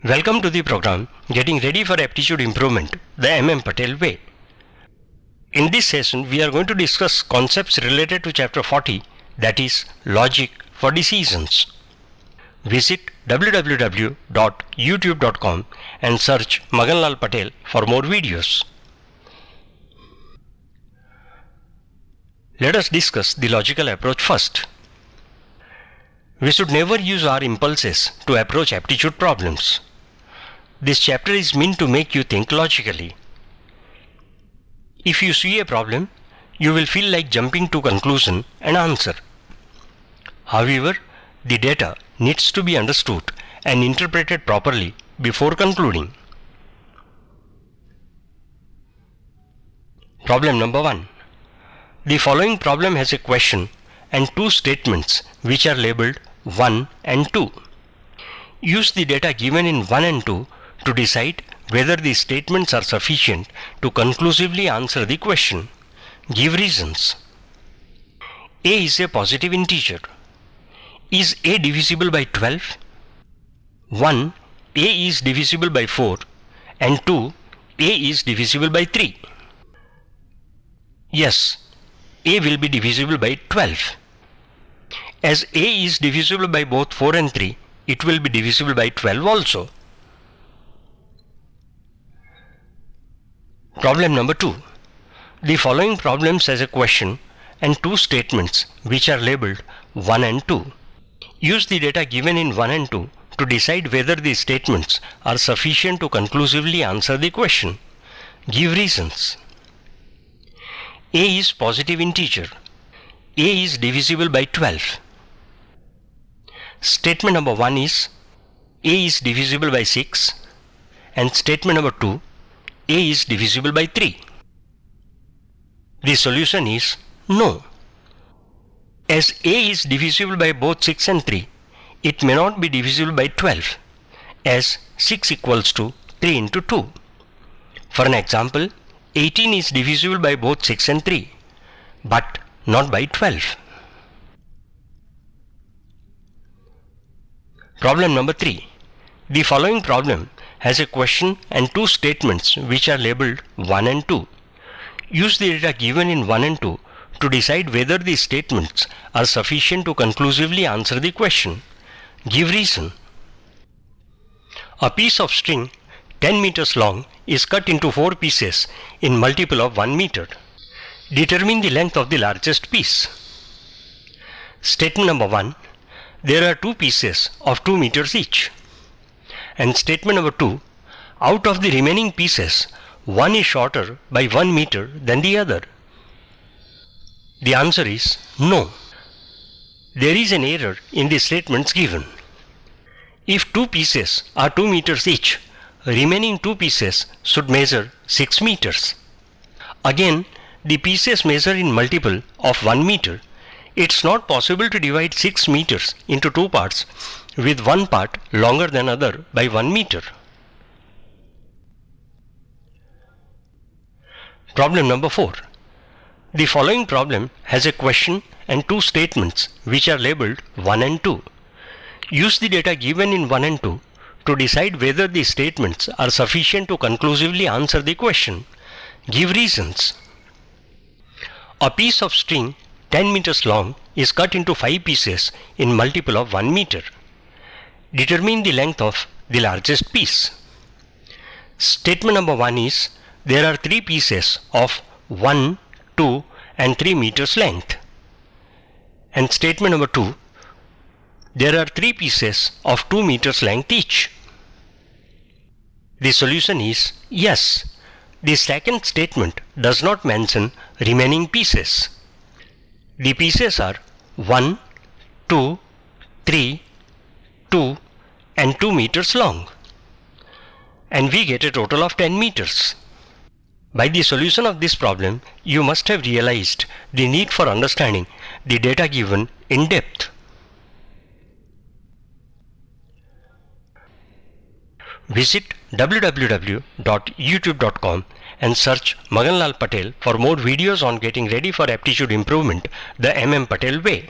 Welcome to the program Getting Ready for Aptitude Improvement, the M.M. Patel Way. In this session, we are going to discuss concepts related to Chapter 40, that is, Logic for Decisions. Visit www.youtube.com and search Magan Lal Patel for more videos. Let us discuss the logical approach first. We should never use our impulses to approach aptitude problems. This chapter is meant to make you think logically. If you see a problem, you will feel like jumping to conclusion and answer. However, the data needs to be understood and interpreted properly before concluding. Problem number 1. The following problem has a question and two statements which are labeled 1 and 2. Use the data given in 1 and 2 to decide whether the statements are sufficient to conclusively answer the question. Give reasons. A is a positive integer. Is A divisible by 12? 1. A is divisible by 4 and 2. A is divisible by 3. Yes, A will be divisible by 12. As A is divisible by both 4 and 3, it will be divisible by 12 also. Problem number 2. The following problems has a question and two statements which are labeled 1 and 2. Use the data given in 1 and 2 to decide whether these statements are sufficient to conclusively answer the question. Give reasons. A is positive integer. A is divisible by 12. Statement number 1 is A is divisible by 6 and statement number 2, A is divisible by 3. The solution is no. As A is divisible by both 6 and 3, it may not be divisible by 12, as 6 equals to 3 into 2. For an example, 18 is divisible by both 6 and 3, but not by 12. Problem number 3. The following problem has a question and two statements which are labeled 1 and 2. Use the data given in 1 and 2 to decide whether these statements are sufficient to conclusively answer the question. Give reason. A piece of string 10 meters long is cut into 4 pieces in multiple of 1 meter. Determine the length of the largest piece. Statement number 1. There are 2 pieces of 2 meters each. And statement number 2, out of the remaining pieces, one is shorter by 1 meter than the other. The answer is no. There is an error in the statements given. If 2 pieces are 2 meters each, remaining 2 pieces should measure 6 meters. Again, the pieces measure in multiple of 1 meter. It's not possible to divide 6 meters into 2 parts with one part longer than other by 1 meter. Problem number 4. The following problem has a question and two statements which are labeled 1 and 2. Use the data given in 1 and 2 to decide whether these statements are sufficient to conclusively answer the question. Give reasons. A piece of string 10 meters long is cut into 5 pieces in multiple of 1 meter. Determine the length of the largest piece. Statement number 1 is there are 3 pieces of 1, 2 and 3 meters length. And statement number 2, there are 3 pieces of 2 meters length each. The solution is yes. The second statement does not mention remaining pieces. The pieces are 1, 2, 3, 2 and 2 meters long. And we get a total of 10 meters. By the solution of this problem, you must have realized the need for understanding the data given in depth. Visit www.youtube.com and search Magan Lal Patel for more videos on getting ready for aptitude improvement, the M.M. Patel way.